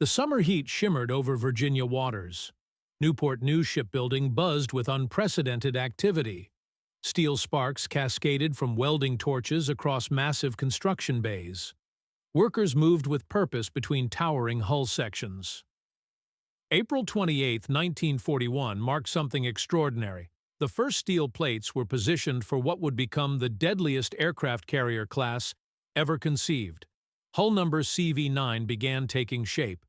The summer heat shimmered over Virginia waters. Newport News shipbuilding buzzed with unprecedented activity. Steel sparks cascaded from welding torches across massive construction bays. Workers moved with purpose between towering hull sections. April 28, 1941 marked something extraordinary. The first steel plates were positioned for what would become the deadliest aircraft carrier class ever conceived. Hull number CV-9 began taking shape.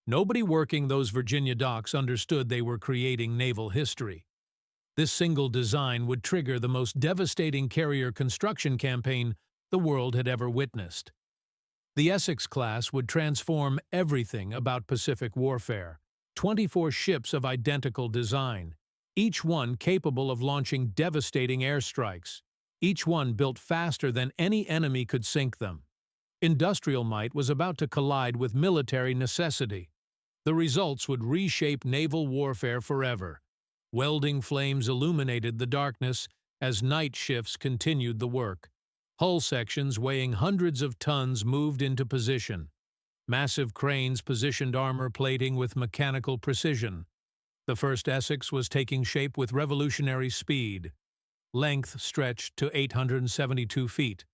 Nobody working those Virginia docks understood they were creating naval history. This single design would trigger the most devastating carrier construction campaign the world had ever witnessed. The Essex class would transform everything about Pacific warfare. 24 ships of identical design, each one capable of launching devastating airstrikes, each one built faster than any enemy could sink them. Industrial might was about to collide with military necessity. The results would reshape naval warfare forever. Welding flames illuminated the darkness as night shifts continued the work. Hull sections weighing hundreds of tons moved into position. Massive cranes positioned armor plating with mechanical precision. The first Essex was taking shape with revolutionary speed. Length stretched to 872 feet.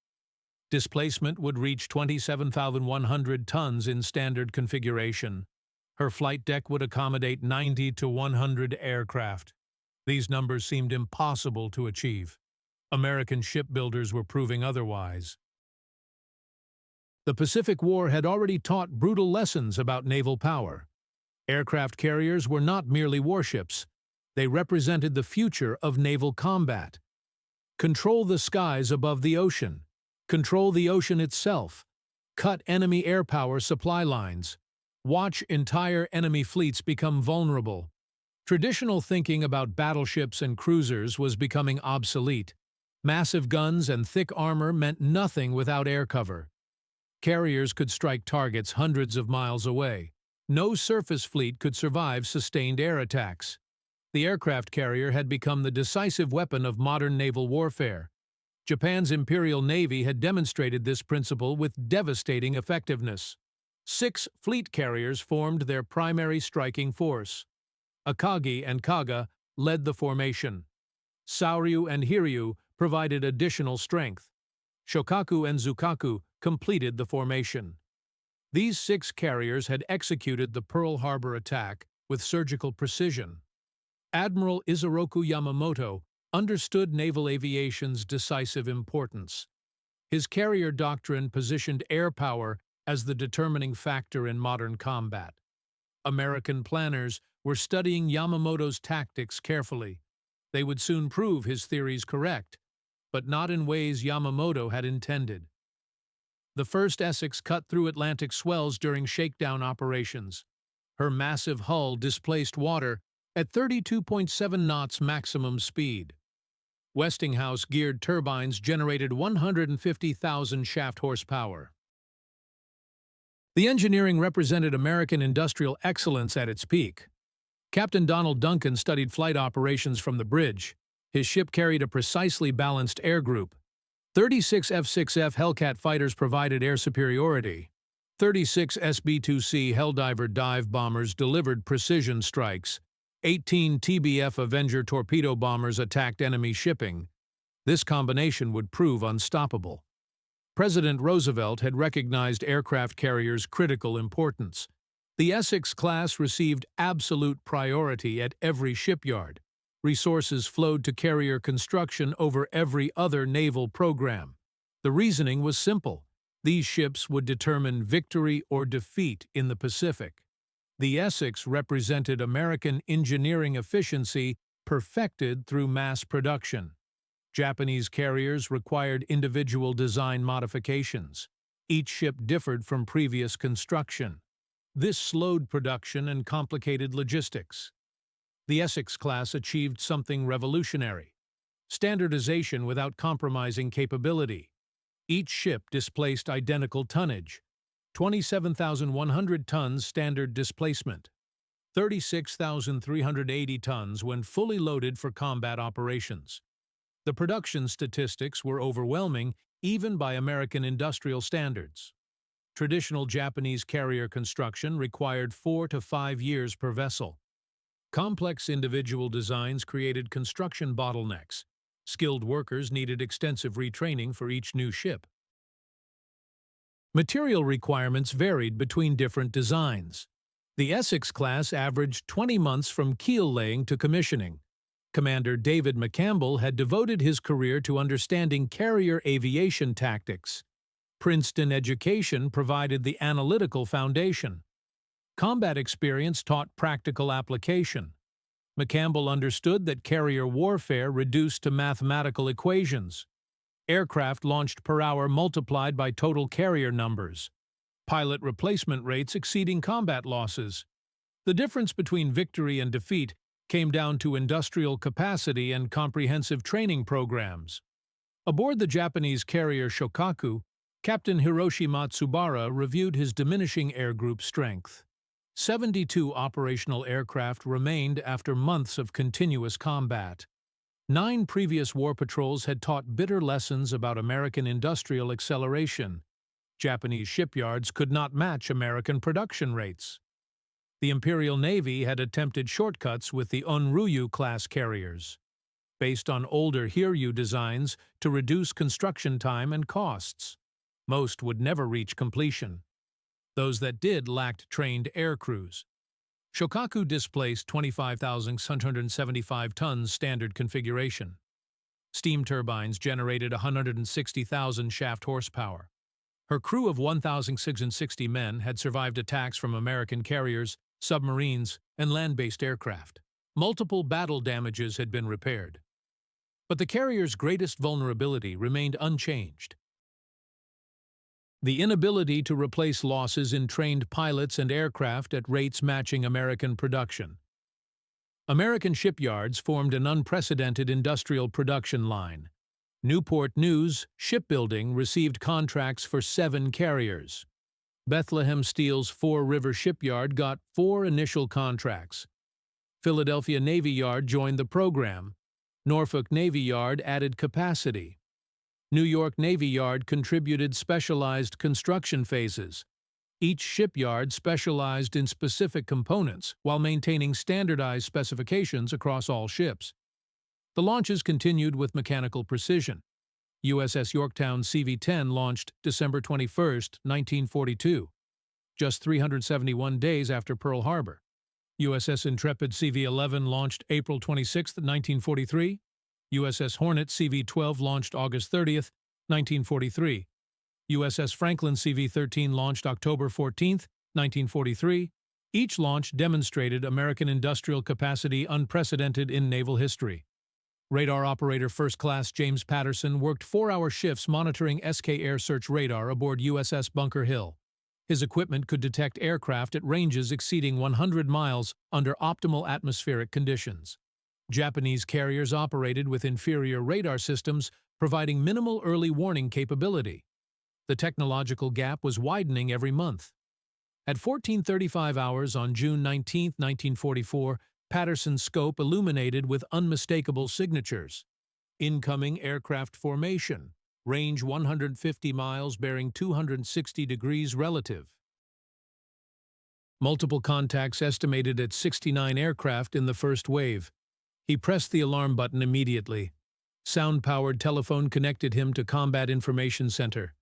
Displacement would reach 27,100 tons in standard configuration. Her flight deck would accommodate 90 to 100 aircraft. These numbers seemed impossible to achieve. American shipbuilders were proving otherwise. The Pacific War had already taught brutal lessons about naval power. Aircraft carriers were not merely warships. They represented the future of naval combat. Control the skies above the ocean. Control the ocean itself. Cut enemy air power supply lines. Watch entire enemy fleets become vulnerable. Traditional thinking about battleships and cruisers was becoming obsolete. Massive guns and thick armor meant nothing without air cover. Carriers could strike targets hundreds of miles away. No surface fleet could survive sustained air attacks. The aircraft carrier had become the decisive weapon of modern naval warfare. Japan's Imperial Navy had demonstrated this principle with devastating effectiveness. 6 fleet carriers formed their primary striking force. Akagi and Kaga led the formation. Sauryu and Hiryu provided additional strength. Shokaku and Zukaku completed the formation. These 6 carriers had executed the Pearl Harbor attack with surgical precision. Admiral Isoroku Yamamoto understood naval aviation's decisive importance. His carrier doctrine positioned air power as the determining factor in modern combat. American planners were studying Yamamoto's tactics carefully. They would soon prove his theories correct, but not in ways Yamamoto had intended. The first Essex cut through Atlantic swells during shakedown operations. Her massive hull displaced water at 32.7 knots maximum speed. Westinghouse-geared turbines generated 150,000 shaft horsepower. The engineering represented American industrial excellence at its peak. Captain Donald Duncan studied flight operations from the bridge. His ship carried a precisely balanced air group. 36 F-6F Hellcat fighters provided air superiority. 36 SB-2C Helldiver dive bombers delivered precision strikes. 18 TBF Avenger torpedo bombers attacked enemy shipping. This combination would prove unstoppable. President Roosevelt had recognized aircraft carriers' critical importance. The Essex class received absolute priority at every shipyard. Resources flowed to carrier construction over every other naval program. The reasoning was simple. These ships would determine victory or defeat in the Pacific. The Essex represented American engineering efficiency perfected through mass production. Japanese carriers required individual design modifications. Each ship differed from previous construction. This slowed production and complicated logistics. The Essex class achieved something revolutionary: standardization without compromising capability. Each ship displaced identical tonnage, 27,100 tons standard displacement, 36,380 tons when fully loaded for combat operations. The production statistics were overwhelming even by American industrial standards. Traditional Japanese carrier construction required 4 to 5 years per vessel. Complex individual designs created construction bottlenecks. Skilled workers needed extensive retraining for each new ship. Material requirements varied between different designs. The Essex class averaged 20 months from keel laying to commissioning. Commander David McCampbell had devoted his career to understanding carrier aviation tactics. Princeton education provided the analytical foundation. Combat experience taught practical application. McCampbell understood that carrier warfare reduced to mathematical equations. Aircraft launched per hour multiplied by total carrier numbers. Pilot replacement rates exceeding combat losses. The difference between victory and defeat came down to industrial capacity and comprehensive training programs. Aboard the Japanese carrier Shokaku, Captain Hiroshi Matsubara reviewed his diminishing air group strength. 72 operational aircraft remained after months of continuous combat. 9 previous war patrols had taught bitter lessons about American industrial acceleration. Japanese shipyards could not match American production rates. The Imperial Navy had attempted shortcuts with the Onryu-class carriers, based on older Hiryu designs to reduce construction time and costs. Most would never reach completion. Those that did lacked trained air crews. Shokaku displaced 25,675 tons standard configuration. Steam turbines generated 160,000 shaft horsepower. Her crew of 1,660 men had survived attacks from American carriers, submarines, and land-based aircraft. Multiple battle damages had been repaired. But the carrier's greatest vulnerability remained unchanged: the inability to replace losses in trained pilots and aircraft at rates matching American production. American shipyards formed an unprecedented industrial production line. Newport News Shipbuilding received contracts for 7 carriers. Bethlehem Steel's Fore River Shipyard got 4 initial contracts. Philadelphia Navy Yard joined the program. Norfolk Navy Yard added capacity. New York Navy Yard contributed specialized construction phases. Each shipyard specialized in specific components while maintaining standardized specifications across all ships. The launches continued with mechanical precision. USS Yorktown CV-10 launched December 21, 1942, just 371 days after Pearl Harbor. USS Intrepid CV-11 launched April 26, 1943. USS Hornet CV-12 launched August 30, 1943. USS Franklin CV-13 launched October 14, 1943. Each launch demonstrated American industrial capacity unprecedented in naval history. Radar operator First Class James Patterson worked 4-hour shifts monitoring SK air search radar aboard USS Bunker Hill. His equipment could detect aircraft at ranges exceeding 100 miles under optimal atmospheric conditions. Japanese carriers operated with inferior radar systems, providing minimal early warning capability. The technological gap was widening every month. At 14:35 hours on June 19, 1944, Patterson's scope illuminated with unmistakable signatures. Incoming aircraft formation. Range 150 miles bearing 260 degrees relative. Multiple contacts estimated at 69 aircraft in the first wave. He pressed the alarm button immediately. Sound-powered telephone connected him to Combat Information Center.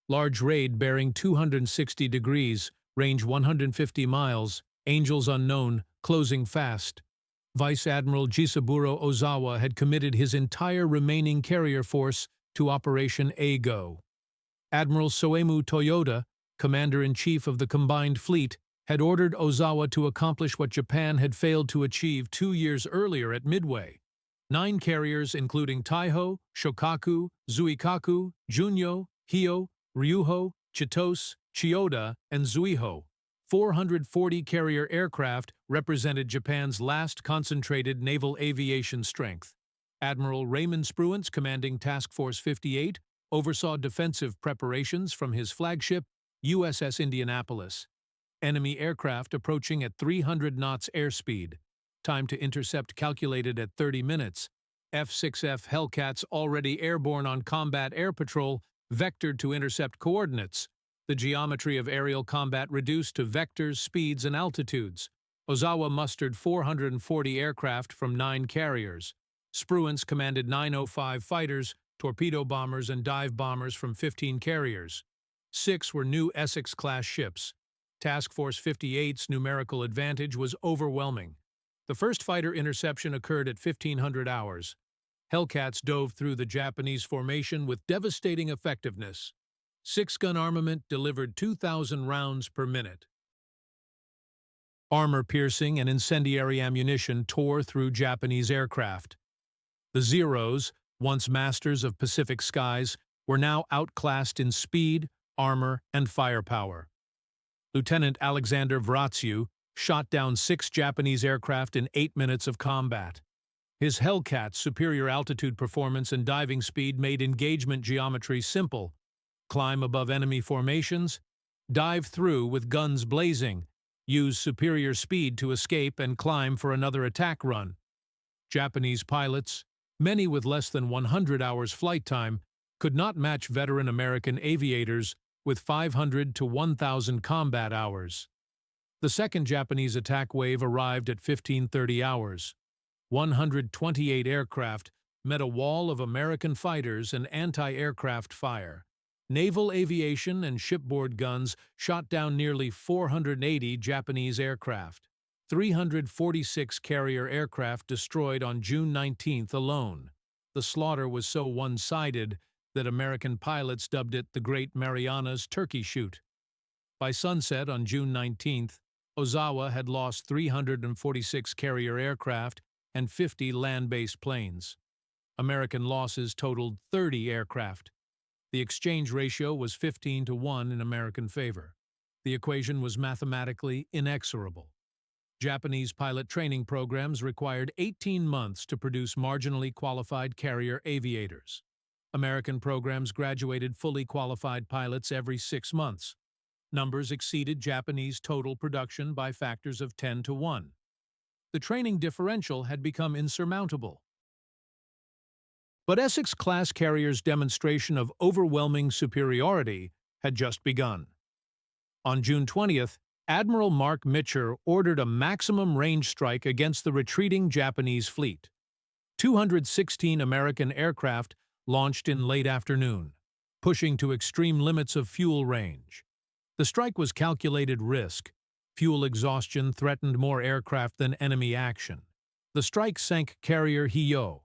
Large raid bearing 260 degrees, range 150 miles, angels unknown, closing fast. Vice Admiral Jisaburo Ozawa had committed his entire remaining carrier force to Operation A-Go. Admiral Soemu Toyoda, Commander-in-Chief of the Combined Fleet, had ordered Ozawa to accomplish what Japan had failed to achieve 2 years earlier at Midway. 9 carriers including Taiho, Shokaku, Zuikaku, Junyo, Hio, Ryuho, Chitose, Chiyoda, and Zuiho. 440 carrier aircraft represented Japan's last concentrated naval aviation strength. Admiral Raymond Spruance, commanding Task Force 58, oversaw defensive preparations from his flagship, USS Indianapolis. Enemy aircraft approaching at 300 knots airspeed. Time to intercept calculated at 30 minutes. F-6F Hellcats already airborne on combat air patrol, vectored to intercept coordinates. The geometry of aerial combat reduced to vectors, speeds, and altitudes. Ozawa mustered 440 aircraft from 9 carriers. Spruance commanded 905 fighters, torpedo bombers, and dive bombers from 15 carriers. 6 were new Essex-class ships. Task Force 58's numerical advantage was overwhelming. The first fighter interception occurred at 1500 hours. Hellcats dove through the Japanese formation with devastating effectiveness. 6-gun armament delivered 2,000 rounds per minute. Armor-piercing and incendiary ammunition tore through Japanese aircraft. The Zeros, once masters of Pacific skies, were now outclassed in speed, armor, and firepower. Lieutenant Alexander Vratziu shot down 6 Japanese aircraft in 8 minutes of combat. His Hellcat's superior altitude performance and diving speed made engagement geometry simple. Climb above enemy formations, dive through with guns blazing, use superior speed to escape and climb for another attack run. Japanese pilots, many with less than 100 hours flight time, could not match veteran American aviators with 500 to 1,000 combat hours. The second Japanese attack wave arrived at 1530 hours. 128 aircraft met a wall of American fighters and anti-aircraft fire. Naval aviation and shipboard guns shot down nearly 480 Japanese aircraft. 346 carrier aircraft destroyed on June 19th alone. The slaughter was so one-sided that American pilots dubbed it the Great Marianas Turkey Shoot. By sunset on June 19th, Ozawa had lost 346 carrier aircraft and 50 land-based planes. American losses totaled 30 aircraft. The exchange ratio was 15 to 1 in American favor. The equation was mathematically inexorable. Japanese pilot training programs required 18 months to produce marginally qualified carrier aviators. American programs graduated fully qualified pilots every 6 months. Numbers exceeded Japanese total production by factors of 10 to 1. The training differential had become insurmountable. But Essex-class carriers' demonstration of overwhelming superiority had just begun. On June 20th, Admiral Mark Mitcher ordered a maximum range strike against the retreating Japanese fleet. 216 American aircraft launched in late afternoon, pushing to extreme limits of fuel range. The strike was calculated risk. Fuel exhaustion threatened more aircraft than enemy action. The strike sank carrier Hiyo,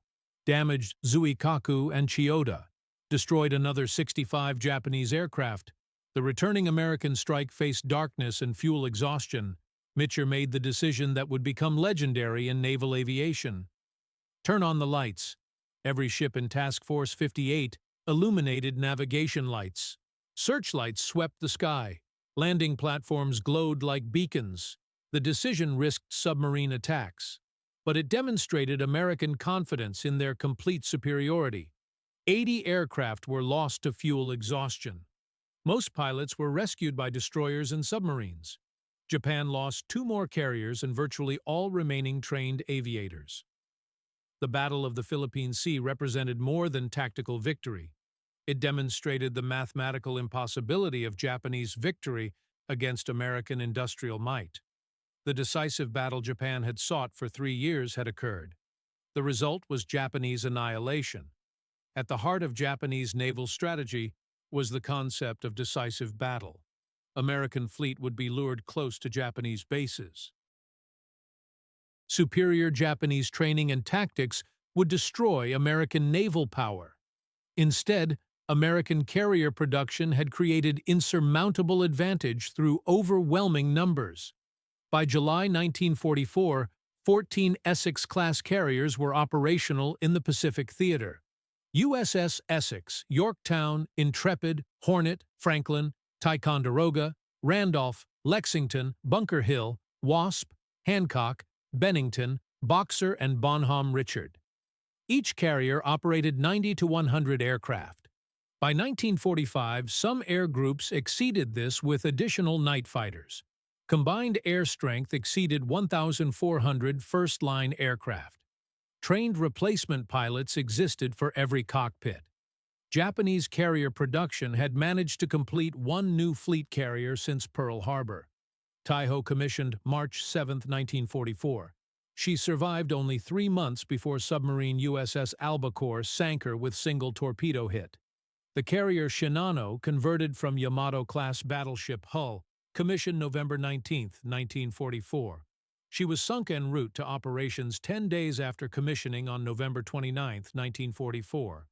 damaged Zuikaku and Chiyoda, destroyed another 65 Japanese aircraft. The returning American strike faced darkness and fuel exhaustion. Mitcher made the decision that would become legendary in naval aviation. Turn on the lights. Every ship in Task Force 58 illuminated navigation lights. Searchlights swept the sky. Landing platforms glowed like beacons. The decision risked submarine attacks, but it demonstrated American confidence in their complete superiority. 80 aircraft were lost to fuel exhaustion. Most pilots were rescued by destroyers and submarines. Japan lost 2 more carriers and virtually all remaining trained aviators. The Battle of the Philippine Sea represented more than tactical victory. It demonstrated the mathematical impossibility of Japanese victory against American industrial might. The decisive battle Japan had sought for 3 years had occurred. The result was Japanese annihilation. At the heart of Japanese naval strategy was the concept of decisive battle. American fleet would be lured close to Japanese bases. Superior Japanese training and tactics would destroy American naval power. Instead, American carrier production had created insurmountable advantage through overwhelming numbers. By July 1944, 14 Essex-class carriers were operational in the Pacific Theater. USS Essex, Yorktown, Intrepid, Hornet, Franklin, Ticonderoga, Randolph, Lexington, Bunker Hill, Wasp, Hancock, Bennington, Boxer, and Bonhomme Richard. Each carrier operated 90 to 100 aircraft. By 1945, some air groups exceeded this with additional night fighters. Combined air strength exceeded 1,400 first-line aircraft. Trained replacement pilots existed for every cockpit. Japanese carrier production had managed to complete one new fleet carrier since Pearl Harbor. Taiho commissioned March 7, 1944. She survived only 3 months before submarine USS Albacore sank her with single torpedo hit. The carrier Shinano, converted from Yamato-class battleship hull, commissioned November 19, 1944. She was sunk en route to operations 10 days after commissioning on November 29, 1944.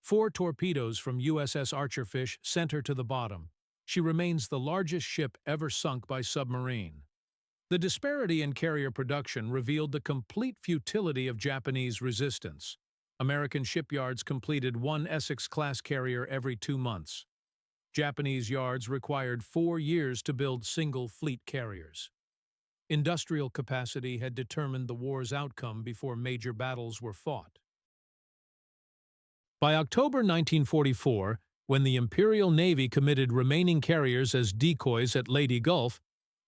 4 torpedoes from USS Archerfish sent her to the bottom. She remains the largest ship ever sunk by submarine. The disparity in carrier production revealed the complete futility of Japanese resistance. American shipyards completed one Essex-class carrier every 2 months. Japanese yards required 4 years to build single fleet carriers. Industrial capacity had determined the war's outcome before major battles were fought. By October 1944, when the Imperial Navy committed remaining carriers as decoys at Leyte Gulf,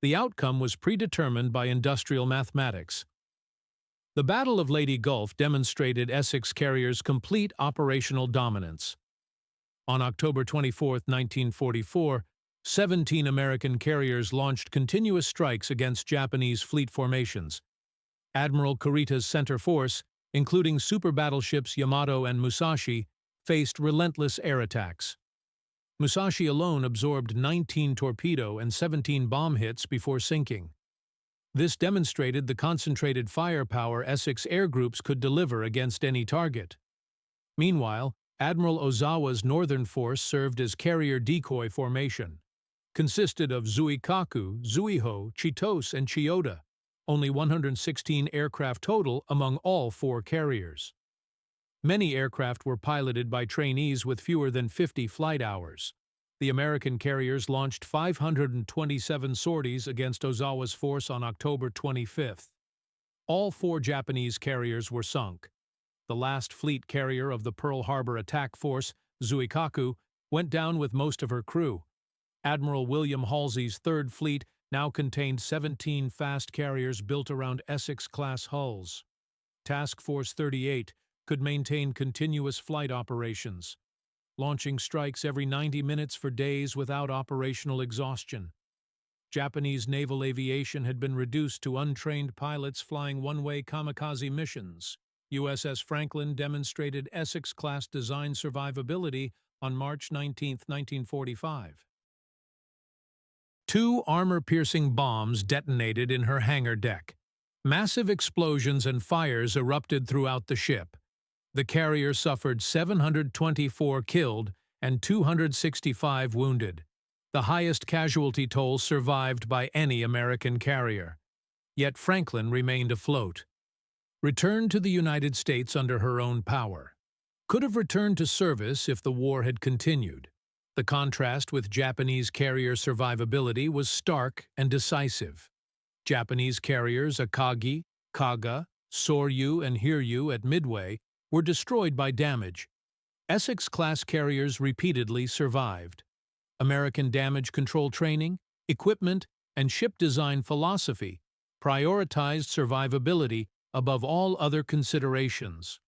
the outcome was predetermined by industrial mathematics. The Battle of Leyte Gulf demonstrated Essex carriers' complete operational dominance. On October 24, 1944, 17 American carriers launched continuous strikes against Japanese fleet formations. Admiral Kurita's center force, including super battleships Yamato and Musashi, faced relentless air attacks. Musashi alone absorbed 19 torpedo and 17 bomb hits before sinking. This demonstrated the concentrated firepower Essex air groups could deliver against any target. Meanwhile, Admiral Ozawa's northern force served as carrier decoy formation. Consisted of Zuikaku, Zuiho, Chitose, and Chiyoda, only 116 aircraft total among all 4 carriers. Many aircraft were piloted by trainees with fewer than 50 flight hours. The American carriers launched 527 sorties against Ozawa's force on October 25. All 4 Japanese carriers were sunk. The last fleet carrier of the Pearl Harbor attack force, Zuikaku, went down with most of her crew. Admiral William Halsey's Third Fleet now contained 17 fast carriers built around Essex-class hulls. Task Force 38 could maintain continuous flight operations, launching strikes every 90 minutes for days without operational exhaustion. Japanese naval aviation had been reduced to untrained pilots flying one-way kamikaze missions. USS Franklin demonstrated Essex-class design survivability on March 19, 1945. 2 armor-piercing bombs detonated in her hangar deck. Massive explosions and fires erupted throughout the ship. The carrier suffered 724 killed and 265 wounded, the highest casualty toll survived by any American carrier. Yet Franklin remained afloat. Returned to the United States under her own power. Could have returned to service if the war had continued. The contrast with Japanese carrier survivability was stark and decisive. Japanese carriers Akagi, Kaga, Soryu, and Hiryu at Midway were destroyed by damage. Essex-class carriers repeatedly survived. American damage control training, equipment, and ship design philosophy prioritized survivability above all other considerations.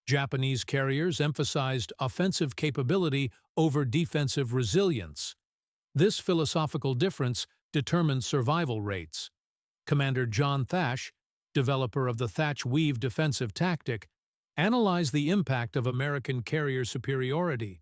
Japanese carriers emphasized offensive capability over defensive resilience. This philosophical difference determined survival rates. Commander John Thatch, developer of the Thatch-Weave defensive tactic, analyzed the impact of American carrier superiority.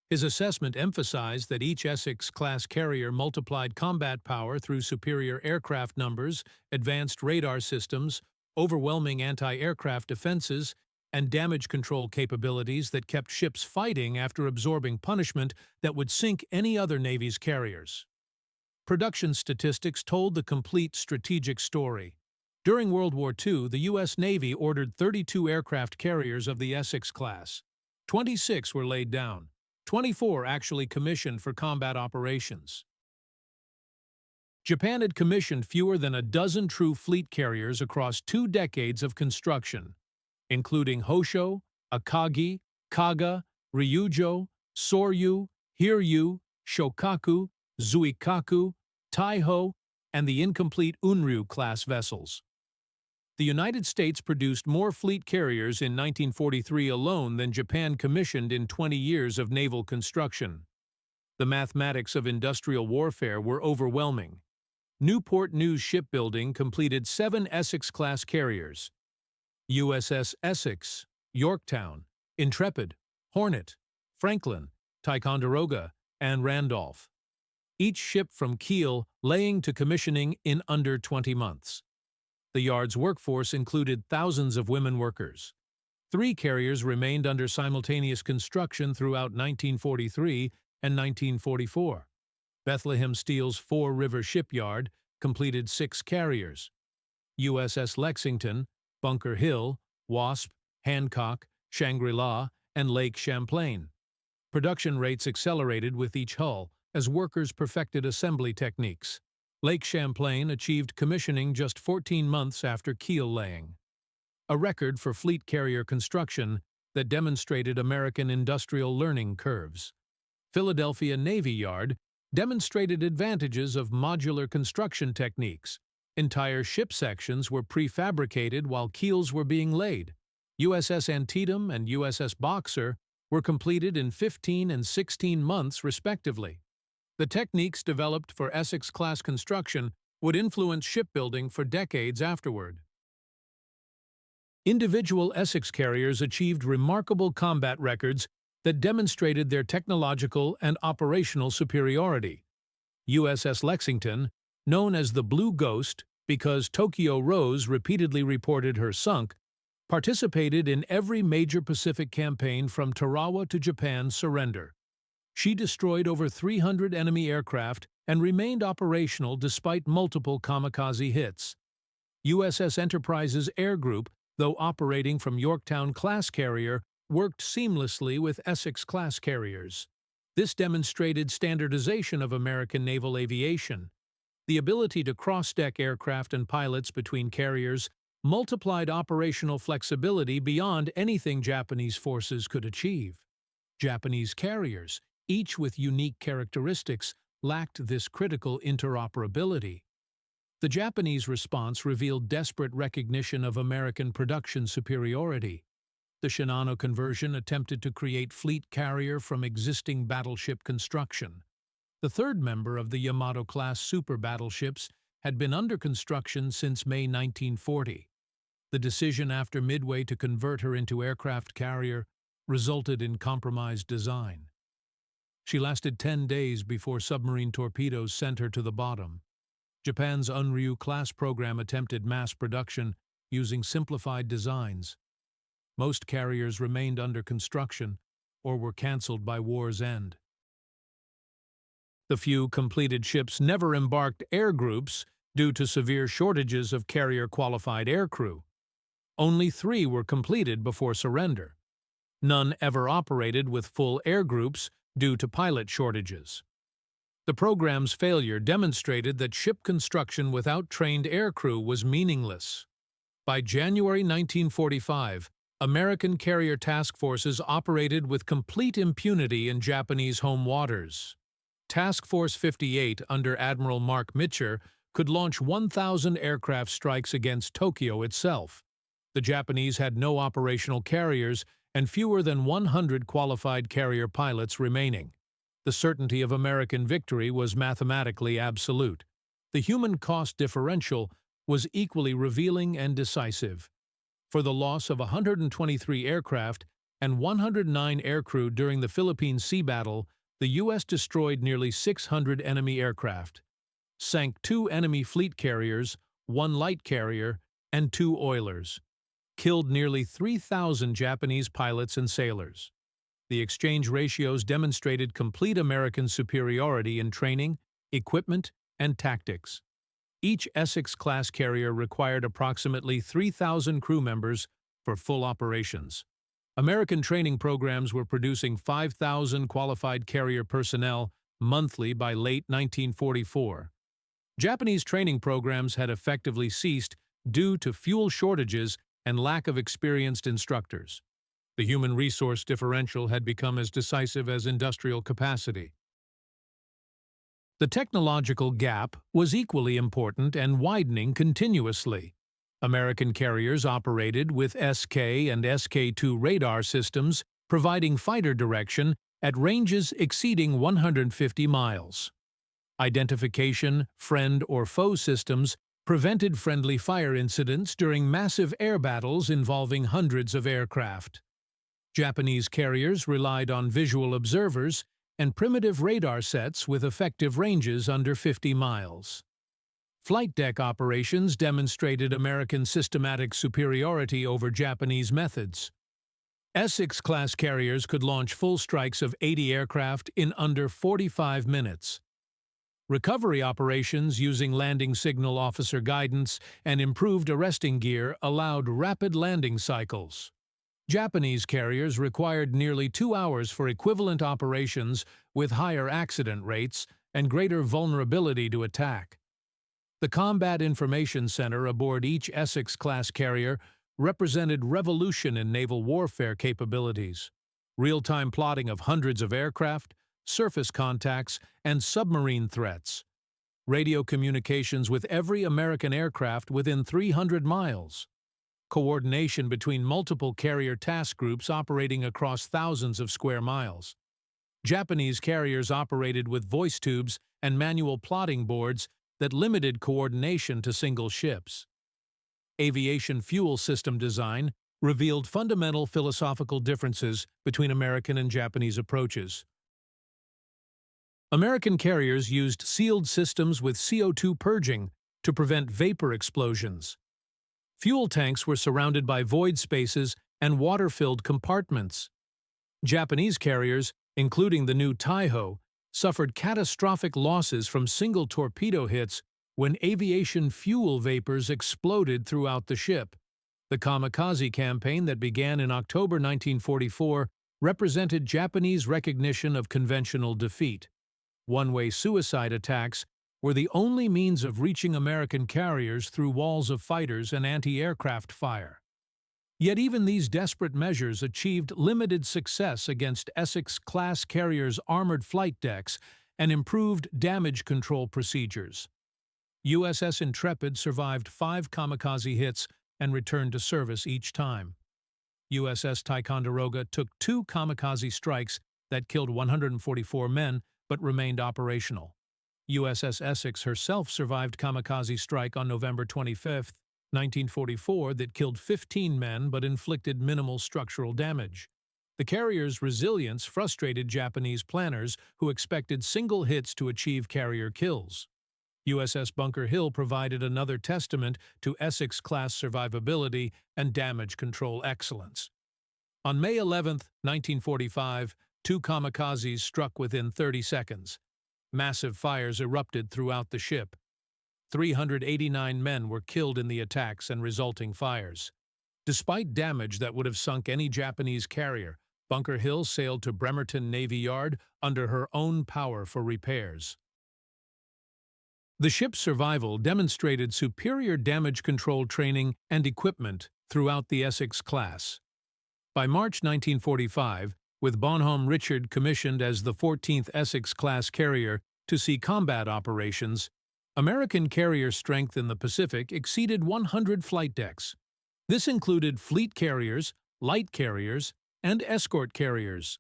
His assessment emphasized that each Essex-class carrier multiplied combat power through superior aircraft numbers, advanced radar systems, overwhelming anti-aircraft defenses, and damage control capabilities that kept ships fighting after absorbing punishment that would sink any other Navy's carriers. Production statistics told the complete strategic story. During World War II, the U.S. Navy ordered 32 aircraft carriers of the Essex class. 26 were laid down. 24 actually commissioned for combat operations. Japan had commissioned fewer than a dozen true fleet carriers across 2 decades of construction, including Hosho, Akagi, Kaga, Ryujo, Soryu, Hiryu, Shokaku, Zuikaku, Taiho, and the incomplete Unryu-class vessels. The United States produced more fleet carriers in 1943 alone than Japan commissioned in 20 years of naval construction. The mathematics of industrial warfare were overwhelming. Newport News Shipbuilding completed 7 Essex-class carriers: USS Essex, Yorktown, Intrepid, Hornet, Franklin, Ticonderoga, and Randolph. Each ship from keel laying to commissioning in under 20 months. The yard's workforce included thousands of women workers. 3 carriers remained under simultaneous construction throughout 1943 and 1944. Bethlehem Steel's Fore River Shipyard completed 6 carriers: USS Lexington, Bunker Hill, Wasp, Hancock, Shangri-La, and Lake Champlain. Production rates accelerated with each hull as workers perfected assembly techniques. Lake Champlain achieved commissioning just 14 months after keel laying, a record for fleet carrier construction that demonstrated American industrial learning curves. Philadelphia Navy Yard demonstrated advantages of modular construction techniques. Entire ship sections were prefabricated while keels were being laid. USS Antietam and USS Boxer were completed in 15 and 16 months, respectively. The techniques developed for Essex-class construction would influence shipbuilding for decades afterward. Individual Essex carriers achieved remarkable combat records that demonstrated their technological and operational superiority. USS Lexington, known as the Blue Ghost because Tokyo Rose repeatedly reported her sunk, participated in every major Pacific campaign from Tarawa to Japan's surrender. She destroyed over 300 enemy aircraft and remained operational despite multiple kamikaze hits. USS Enterprise's Air Group, though operating from Yorktown-class carrier, worked seamlessly with Essex-class carriers. This demonstrated standardization of American naval aviation. The ability to cross-deck aircraft and pilots between carriers multiplied operational flexibility beyond anything Japanese forces could achieve. Japanese carriers, each with unique characteristics, lacked this critical interoperability. The Japanese response revealed desperate recognition of American production superiority. The Shinano conversion attempted to create fleet carrier from existing battleship construction. The third member of the Yamato-class super battleships had been under construction since May 1940. The decision after Midway to convert her into aircraft carrier resulted in compromised design. She lasted 10 days before submarine torpedoes sent her to the bottom. Japan's Unryu-class program attempted mass production using simplified designs. Most carriers remained under construction or were cancelled by war's end. The few completed ships never embarked air groups due to severe shortages of carrier-qualified aircrew. Only 3 were completed before surrender. None ever operated with full air groups due to pilot shortages. The program's failure demonstrated that ship construction without trained aircrew was meaningless. By January 1945, American carrier task forces operated with complete impunity in Japanese home waters. Task Force 58 under Admiral Mark Mitcher could launch 1,000 aircraft strikes against Tokyo itself. The Japanese had no operational carriers and fewer than 100 qualified carrier pilots remaining. The certainty of American victory was mathematically absolute. The human cost differential was equally revealing and decisive. For the loss of 123 aircraft and 109 aircrew during the Philippine Sea Battle, the U.S. destroyed nearly 600 enemy aircraft, sank 2 enemy fleet carriers, 1 light carrier, and 2 oilers, killed nearly 3,000 Japanese pilots and sailors. The exchange ratios demonstrated complete American superiority in training, equipment, and tactics. Each Essex-class carrier required approximately 3,000 crew members for full operations. American training programs were producing 5,000 qualified carrier personnel monthly by late 1944. Japanese training programs had effectively ceased due to fuel shortages and lack of experienced instructors. The human resource differential had become as decisive as industrial capacity. The technological gap was equally important and widening continuously. American carriers operated with SK and SK-2 radar systems, providing fighter direction at ranges exceeding 150 miles. Identification, friend or foe systems prevented friendly fire incidents during massive air battles involving hundreds of aircraft. Japanese carriers relied on visual observers and primitive radar sets with effective ranges under 50 miles. Flight deck operations demonstrated American systematic superiority over Japanese methods. Essex-class carriers could launch full strikes of 80 aircraft in under 45 minutes. Recovery operations using landing signal officer guidance and improved arresting gear allowed rapid landing cycles. Japanese carriers required nearly 2 hours for equivalent operations with higher accident rates and greater vulnerability to attack. The Combat Information Center aboard each Essex-class carrier represented revolution in naval warfare capabilities. Real-time plotting of hundreds of aircraft, surface contacts, and submarine threats. Radio communications with every American aircraft within 300 miles. Coordination between multiple carrier task groups operating across thousands of square miles. Japanese carriers operated with voice tubes and manual plotting boards that limited coordination to single ships. Aviation fuel system design revealed fundamental philosophical differences between American and Japanese approaches. American carriers used sealed systems with CO2 purging to prevent vapor explosions. Fuel tanks were surrounded by void spaces and water-filled compartments. Japanese carriers, including the new Taiho, suffered catastrophic losses from single torpedo hits when aviation fuel vapors exploded throughout the ship. The kamikaze campaign that began in October 1944 represented Japanese recognition of conventional defeat. One-way suicide attacks were the only means of reaching American carriers through walls of fighters and anti-aircraft fire. Yet even these desperate measures achieved limited success against Essex-class carriers' armored flight decks and improved damage control procedures. USS Intrepid survived 5 kamikaze hits and returned to service each time. USS Ticonderoga took 2 kamikaze strikes that killed 144 men but remained operational. USS Essex herself survived kamikaze strike on November 25, 1944 that killed 15 men but inflicted minimal structural damage. The carrier's resilience frustrated Japanese planners who expected single hits to achieve carrier kills. USS Bunker Hill provided another testament to Essex-class survivability and damage control excellence. On May 11, 1945, 2 kamikazes struck within 30 seconds. Massive fires erupted throughout the ship. 389 men were killed in the attacks and resulting fires. Despite damage that would have sunk any Japanese carrier, Bunker Hill sailed to Bremerton Navy Yard under her own power for repairs. The ship's survival demonstrated superior damage control training and equipment throughout the Essex class. By March 1945, with Bonhomme Richard commissioned as the 14th Essex-class carrier to see combat operations, American carrier strength in the Pacific exceeded 100 flight decks. This included fleet carriers, light carriers, and escort carriers.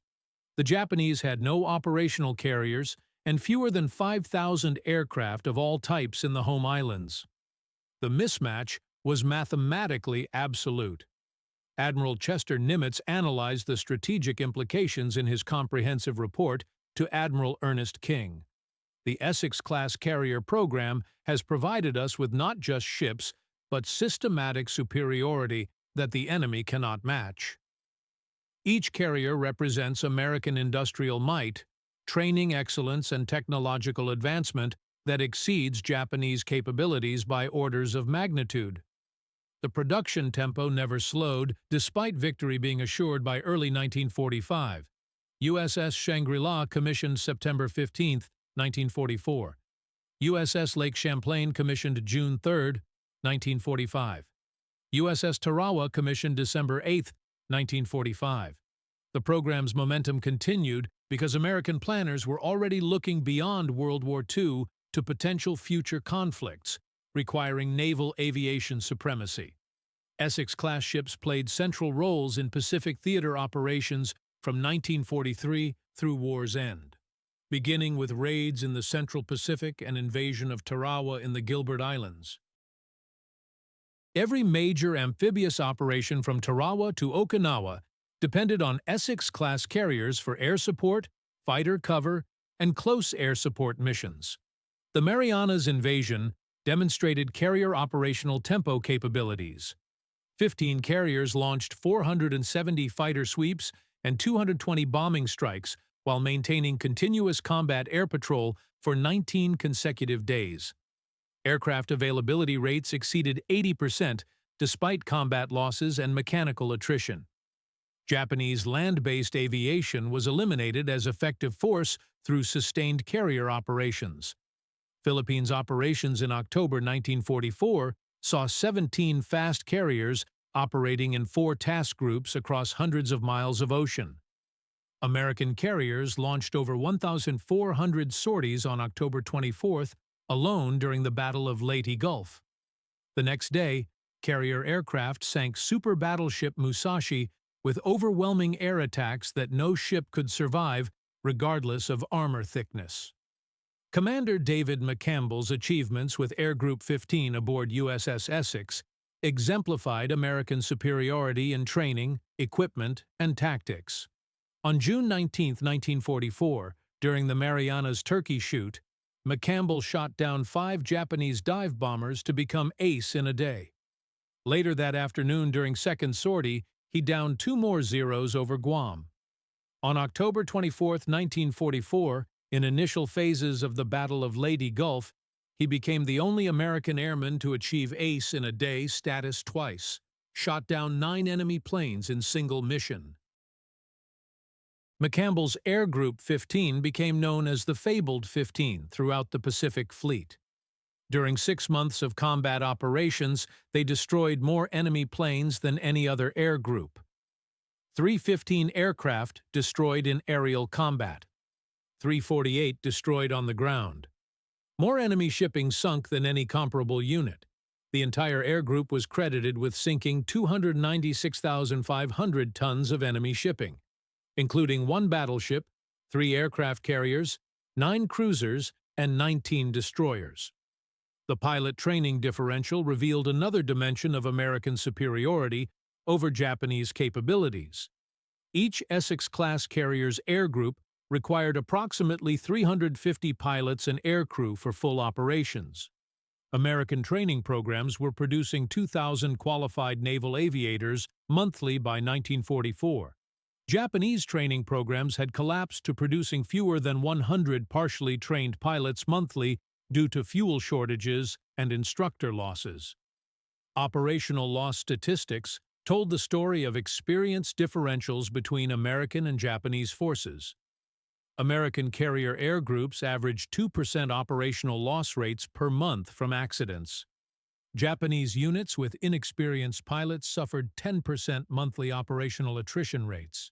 The Japanese had no operational carriers and fewer than 5,000 aircraft of all types in the home islands. The mismatch was mathematically absolute. Admiral Chester Nimitz analyzed the strategic implications in his comprehensive report to Admiral Ernest King. The Essex-class carrier program has provided us with not just ships, but systematic superiority that the enemy cannot match. Each carrier represents American industrial might, training excellence, and technological advancement that exceeds Japanese capabilities by orders of magnitude. The production tempo never slowed, despite victory being assured by early 1945. USS Shangri-La commissioned September 15, 1944. USS Lake Champlain commissioned June 3, 1945. USS Tarawa commissioned December 8, 1945. The program's momentum continued because American planners were already looking beyond World War II to potential future conflicts, requiring naval aviation supremacy. Essex-class ships played central roles in Pacific theater operations from 1943 through war's end, beginning with raids in the Central Pacific and invasion of Tarawa in the Gilbert Islands. Every major amphibious operation from Tarawa to Okinawa depended on Essex-class carriers for air support, fighter cover, and close air support missions. The Marianas invasion demonstrated carrier operational tempo capabilities. 15 carriers launched 470 fighter sweeps and 220 bombing strikes while maintaining continuous combat air patrol for 19 consecutive days. Aircraft availability rates exceeded 80% despite combat losses and mechanical attrition. Japanese land-based aviation was eliminated as effective force through sustained carrier operations. Philippines operations in October 1944 saw 17 fast carriers operating in 4 task groups across hundreds of miles of ocean. American carriers launched over 1,400 sorties on October 24th alone during the Battle of Leyte Gulf. The next day, carrier aircraft sank super battleship Musashi with overwhelming air attacks that no ship could survive regardless of armor thickness. Commander David McCampbell's achievements with Air Group 15 aboard USS Essex exemplified American superiority in training, equipment, and tactics. On June 19, 1944, during the Marianas Turkey Shoot, McCampbell shot down 5 Japanese dive bombers to become ace in a day. Later that afternoon during second sortie, he downed 2 more Zeros over Guam. On October 24, 1944, in initial phases of the Battle of Leyte Gulf, he became the only American airman to achieve ace in a day status twice, shot down 9 enemy planes in single mission. McCampbell's Air Group 15 became known as the Fabled 15 throughout the Pacific Fleet. During 6 months of combat operations, they destroyed more enemy planes than any other air group. 315 aircraft destroyed in aerial combat. 348 destroyed on the ground. More enemy shipping sunk than any comparable unit. The entire air group was credited with sinking 296,500 tons of enemy shipping, including 1 battleship, 3 aircraft carriers, 9 cruisers, and 19 destroyers. The pilot training differential revealed another dimension of American superiority over Japanese capabilities. Each Essex-class carrier's air group required approximately 350 pilots and aircrew for full operations. American training programs were producing 2,000 qualified naval aviators monthly by 1944. Japanese training programs had collapsed to producing fewer than 100 partially trained pilots monthly due to fuel shortages and instructor losses. Operational loss statistics told the story of experience differentials between American and Japanese forces. American carrier air groups averaged 2% operational loss rates per month from accidents. Japanese units with inexperienced pilots suffered 10% monthly operational attrition rates.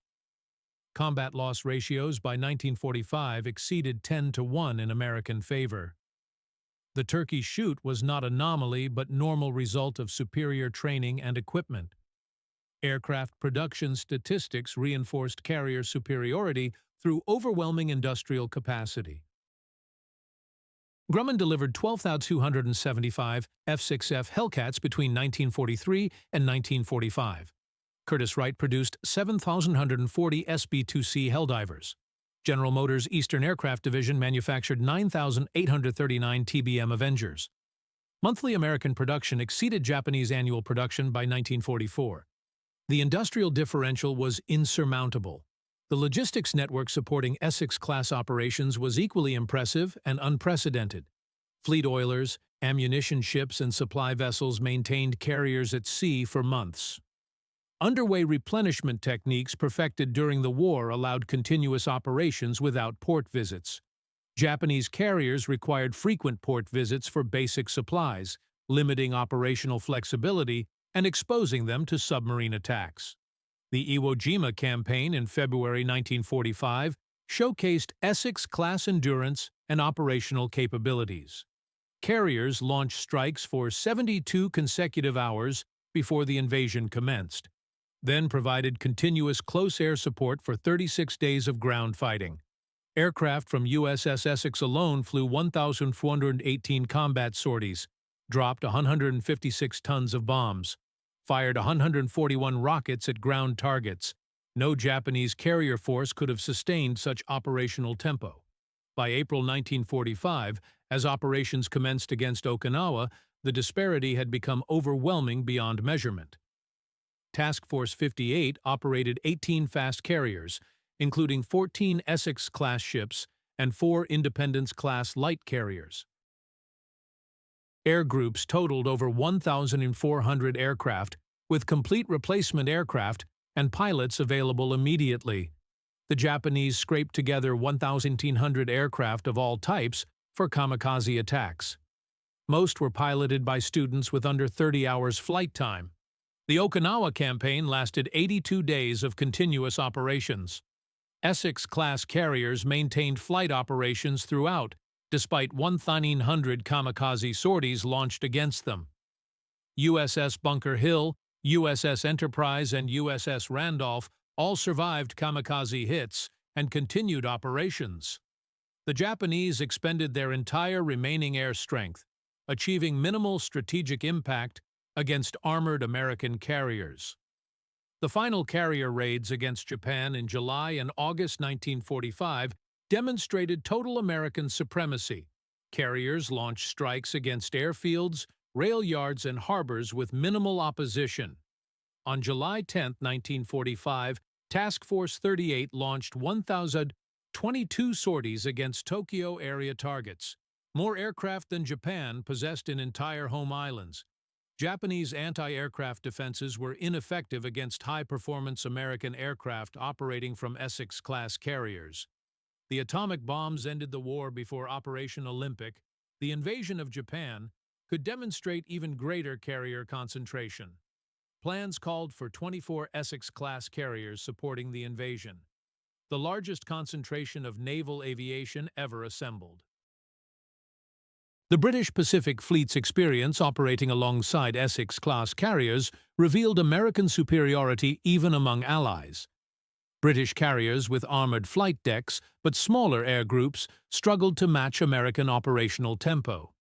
Combat loss ratios by 1945 exceeded 10-1 in American favor. The Turkey Shoot was not anomaly but normal result of superior training and equipment. Aircraft production statistics reinforced carrier superiority through overwhelming industrial capacity. Grumman delivered 12,275 F-6F Hellcats between 1943 and 1945. Curtiss-Wright produced 7,140 SB-2C Helldivers. General Motors' Eastern Aircraft Division manufactured 9,839 TBM Avengers. Monthly American production exceeded Japanese annual production by 1944. The industrial differential was insurmountable. The logistics network supporting Essex-class operations was equally impressive and unprecedented. Fleet oilers, ammunition ships, and supply vessels maintained carriers at sea for months. Underway replenishment techniques perfected during the war allowed continuous operations without port visits. Japanese carriers required frequent port visits for basic supplies, limiting operational flexibility and exposing them to submarine attacks. The Iwo Jima campaign in February 1945 showcased Essex-class endurance and operational capabilities. carriers launched strikes for 72 consecutive hours before the invasion commenced, then provided continuous close air support for 36 days of ground fighting. Aircraft from USS Essex alone flew 1,418 combat sorties, dropped 156 tons of bombs, fired 141 rockets at ground targets. No Japanese carrier force could have sustained such operational tempo. By April 1945, as operations commenced against Okinawa, the disparity had become overwhelming beyond measurement. Task Force 58 operated 18 fast carriers, including 14 Essex-class ships and 4 Independence-class light carriers. Air groups totaled over 1,400 aircraft, with complete replacement aircraft and pilots available immediately. The Japanese scraped together 1,100 aircraft of all types for kamikaze attacks. Most were piloted by students with under 30 hours flight time. The Okinawa campaign lasted 82 days of continuous operations. Essex-class carriers maintained flight operations throughout, despite 1,900 kamikaze sorties launched against them. USS Bunker Hill, USS Enterprise, and USS Randolph all survived kamikaze hits and continued operations. The Japanese expended their entire remaining air strength, achieving minimal strategic impact against armored American carriers. The final carrier raids against Japan in July and August 1945 demonstrated total American supremacy. Carriers launched strikes against airfields, rail yards, and harbors with minimal opposition. On July 10, 1945, Task Force 38 launched 1,022 sorties against Tokyo area targets, more aircraft than Japan possessed in entire home islands. Japanese anti-aircraft defenses were ineffective against high-performance American aircraft operating from Essex-class carriers. The atomic bombs ended the war before Operation Olympic. The invasion of Japan could demonstrate even greater carrier concentration. Plans called for 24 Essex-class carriers supporting the invasion, the largest concentration of naval aviation ever assembled. The British Pacific Fleet's experience operating alongside Essex-class carriers revealed American superiority even among allies. British carriers with armored flight decks but smaller air groups struggled to match American operational tempo.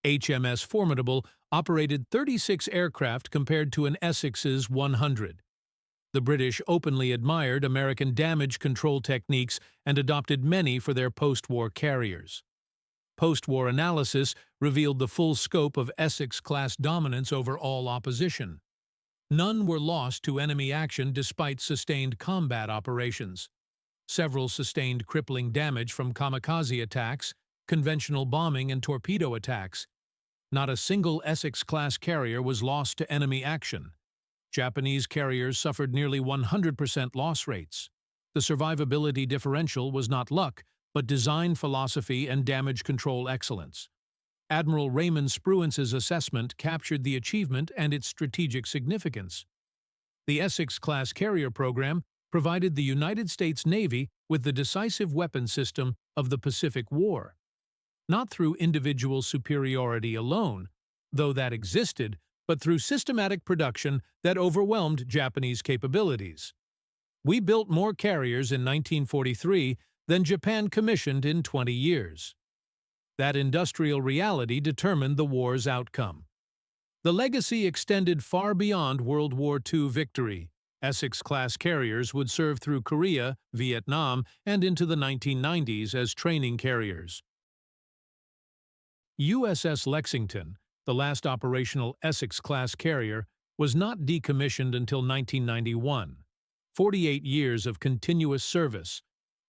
HMS Formidable operated 36 aircraft compared to an Essex's 100. The British openly admired American damage control techniques and adopted many for their post-war carriers. Post-war analysis revealed the full scope of Essex-class dominance over all opposition. None were lost to enemy action despite sustained combat operations. Several sustained crippling damage from kamikaze attacks, conventional bombing, and torpedo attacks. Not a single Essex-class carrier was lost to enemy action. Japanese carriers suffered nearly 100% loss rates. The survivability differential was not luck, but design philosophy and damage control excellence. Admiral Raymond Spruance's assessment captured the achievement and its strategic significance. The Essex-class carrier program provided the United States Navy with the decisive weapon system of the Pacific War. Not through individual superiority alone, though that existed, but through systematic production that overwhelmed Japanese capabilities. We built more carriers in 1943 than Japan commissioned in 20 years. That industrial reality determined the war's outcome. The legacy extended far beyond World War II victory. Essex-class carriers would serve through Korea, Vietnam, and into the 1990s as training carriers. USS Lexington, the last operational Essex-class carrier, was not decommissioned until 1991. 48 years of continuous service.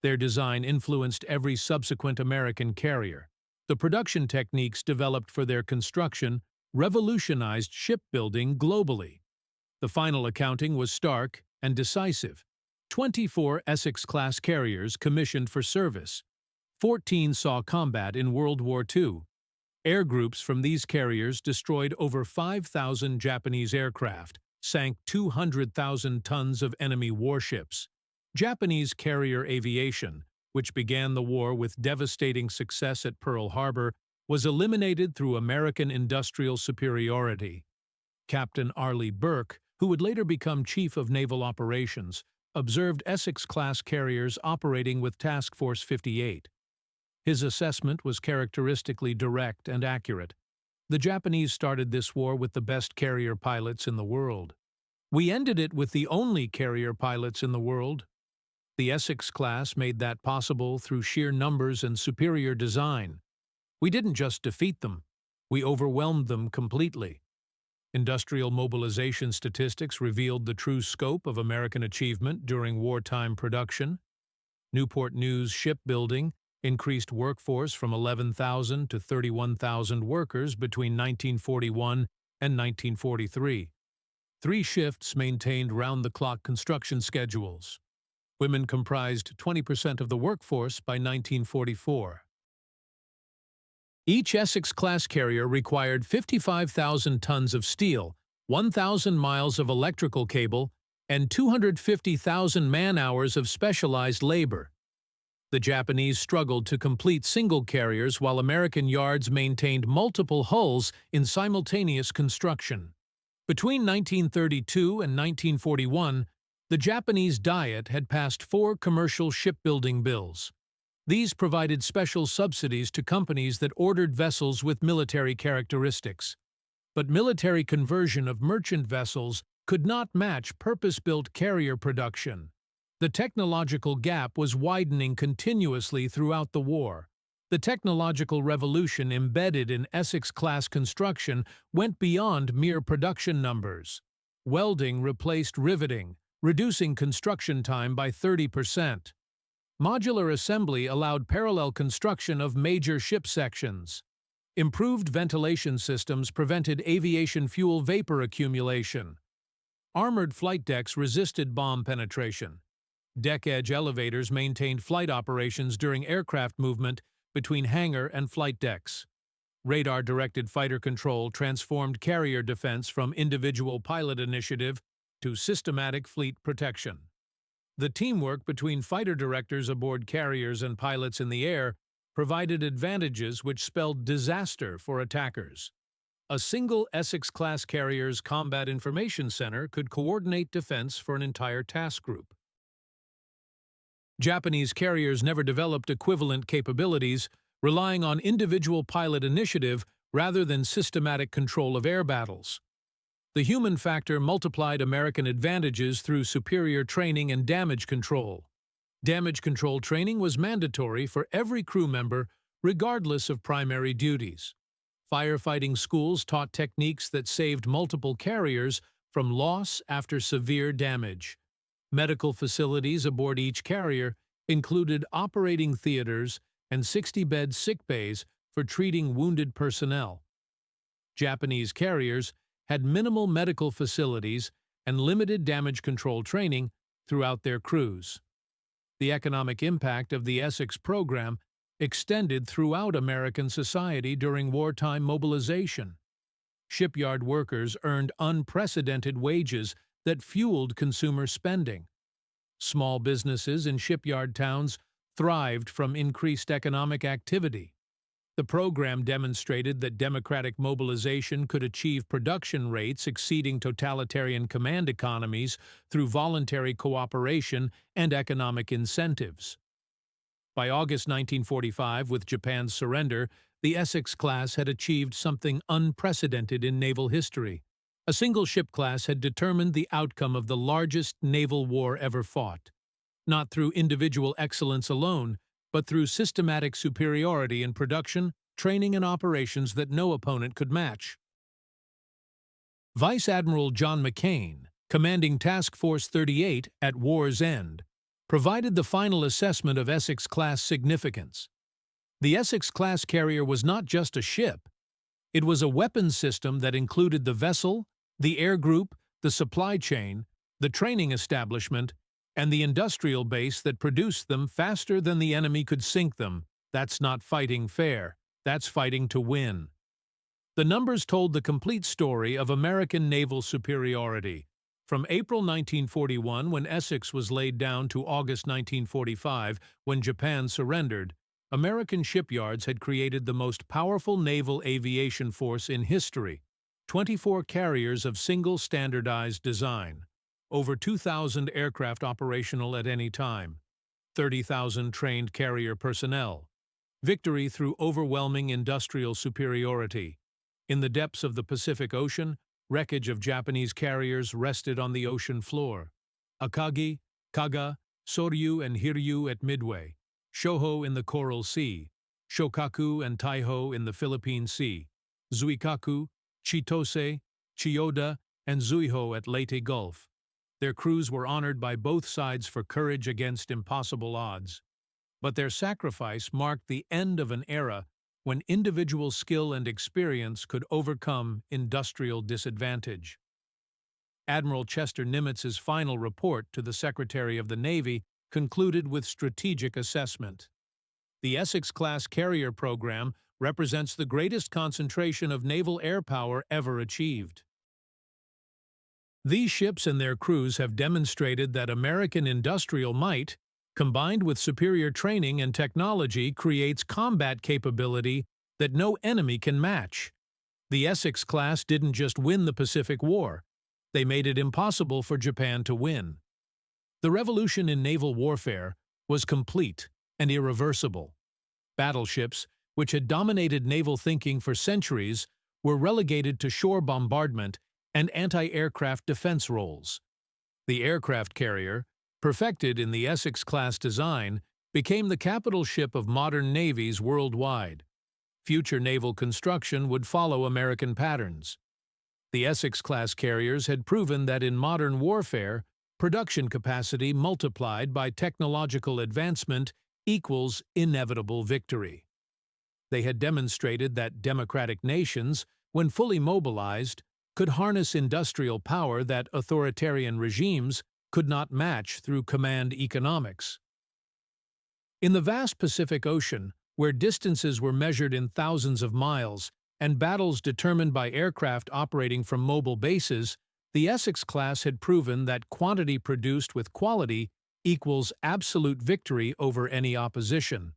Their design influenced every subsequent American carrier. The production techniques developed for their construction revolutionized shipbuilding globally. The final accounting was stark and decisive. 24 Essex-class carriers commissioned for service. 14 saw combat in World War II. Air groups from these carriers destroyed over 5,000 Japanese aircraft, sank 200,000 tons of enemy warships. Japanese carrier aviation, which began the war with devastating success at Pearl Harbor, was eliminated through American industrial superiority. Captain Arleigh Burke, who would later become Chief of Naval Operations, observed Essex-class carriers operating with Task Force 58. His assessment was characteristically direct and accurate. The Japanese started this war with the best carrier pilots in the world. We ended it with the only carrier pilots in the world. The Essex class made that possible through sheer numbers and superior design. We didn't just defeat them, we overwhelmed them completely. Industrial mobilization statistics revealed the true scope of American achievement during wartime production. Newport News shipbuilding increased workforce from 11,000 to 31,000 workers between 1941 and 1943. 3 shifts maintained round-the-clock construction schedules. Women comprised 20% of the workforce by 1944. Each Essex-class carrier required 55,000 tons of steel, 1,000 miles of electrical cable, and 250,000 man-hours of specialized labor. The Japanese struggled to complete single carriers while American yards maintained multiple hulls in simultaneous construction. Between 1932 and 1941, the Japanese Diet had passed 4 commercial shipbuilding bills. These provided special subsidies to companies that ordered vessels with military characteristics. But military conversion of merchant vessels could not match purpose-built carrier production. The technological gap was widening continuously throughout the war. The technological revolution embedded in Essex-class construction went beyond mere production numbers. Welding replaced riveting, reducing construction time by 30%. Modular assembly allowed parallel construction of major ship sections. Improved ventilation systems prevented aviation fuel vapor accumulation. Armored flight decks resisted bomb penetration. Deck-edge elevators maintained flight operations during aircraft movement between hangar and flight decks. Radar-directed fighter control transformed carrier defense from individual pilot initiative to systematic fleet protection. The teamwork between fighter directors aboard carriers and pilots in the air provided advantages which spelled disaster for attackers. A single Essex-class carrier's Combat Information Center could coordinate defense for an entire task group. Japanese carriers never developed equivalent capabilities, relying on individual pilot initiative rather than systematic control of air battles. The human factor multiplied American advantages through superior training and damage control. Damage control training was mandatory for every crew member, regardless of primary duties. Firefighting schools taught techniques that saved multiple carriers from loss after severe damage. Medical facilities aboard each carrier included operating theaters and 60-bed sick bays for treating wounded personnel. Japanese carriers had minimal medical facilities and limited damage control training throughout their crews. The economic impact of the Essex program extended throughout American society during wartime mobilization. Shipyard workers earned unprecedented wages that fueled consumer spending. Small businesses in shipyard towns thrived from increased economic activity. The program demonstrated that democratic mobilization could achieve production rates exceeding totalitarian command economies through voluntary cooperation and economic incentives. By August 1945, with Japan's surrender, the Essex class had achieved something unprecedented in naval history. A single ship class had determined the outcome of the largest naval war ever fought, not through individual excellence alone, but through systematic superiority in production, training, and operations that no opponent could match. Vice Admiral John McCain, commanding Task Force 38 at war's end, provided the final assessment of Essex-class significance. The Essex-class carrier was not just a ship. It was a weapons system that included the vessel, the air group, the supply chain, the training establishment, and the industrial base that produced them faster than the enemy could sink them. That's not fighting fair. That's fighting to win. The numbers told the complete story of American naval superiority. From April 1941, when Essex was laid down, to August 1945, when Japan surrendered, American shipyards had created the most powerful naval aviation force in history, 24 carriers of single standardized design, over 2,000 aircraft operational at any time, 30,000 trained carrier personnel, victory through overwhelming industrial superiority. In the depths of the Pacific Ocean, wreckage of Japanese carriers rested on the ocean floor. Akagi, Kaga, Soryu and Hiryu at Midway, Shoho in the Coral Sea, Shokaku and Taiho in the Philippine Sea, Zuikaku, Chitose, Chiyoda, and Zuiho at Leyte Gulf. Their crews were honored by both sides for courage against impossible odds. But their sacrifice marked the end of an era when individual skill and experience could overcome industrial disadvantage. Admiral Chester Nimitz's final report to the Secretary of the Navy concluded with strategic assessment. The Essex-class carrier program represents the greatest concentration of naval air power ever achieved. These ships and their crews have demonstrated that American industrial might, combined with superior training and technology, creates combat capability that no enemy can match. The Essex class didn't just win the Pacific War, they made it impossible for Japan to win. The revolution in naval warfare was complete and irreversible. Battleships, which had dominated naval thinking for centuries, were relegated to shore bombardment and anti-aircraft defense roles. The aircraft carrier, perfected in the Essex-class design, became the capital ship of modern navies worldwide. Future naval construction would follow American patterns. The Essex-class carriers had proven that in modern warfare, production capacity multiplied by technological advancement equals inevitable victory. They had demonstrated that democratic nations, when fully mobilized, could harness industrial power that authoritarian regimes could not match through command economics. In the vast Pacific Ocean, where distances were measured in thousands of miles and battles determined by aircraft operating from mobile bases, the Essex class had proven that quantity produced with quality equals absolute victory over any opposition.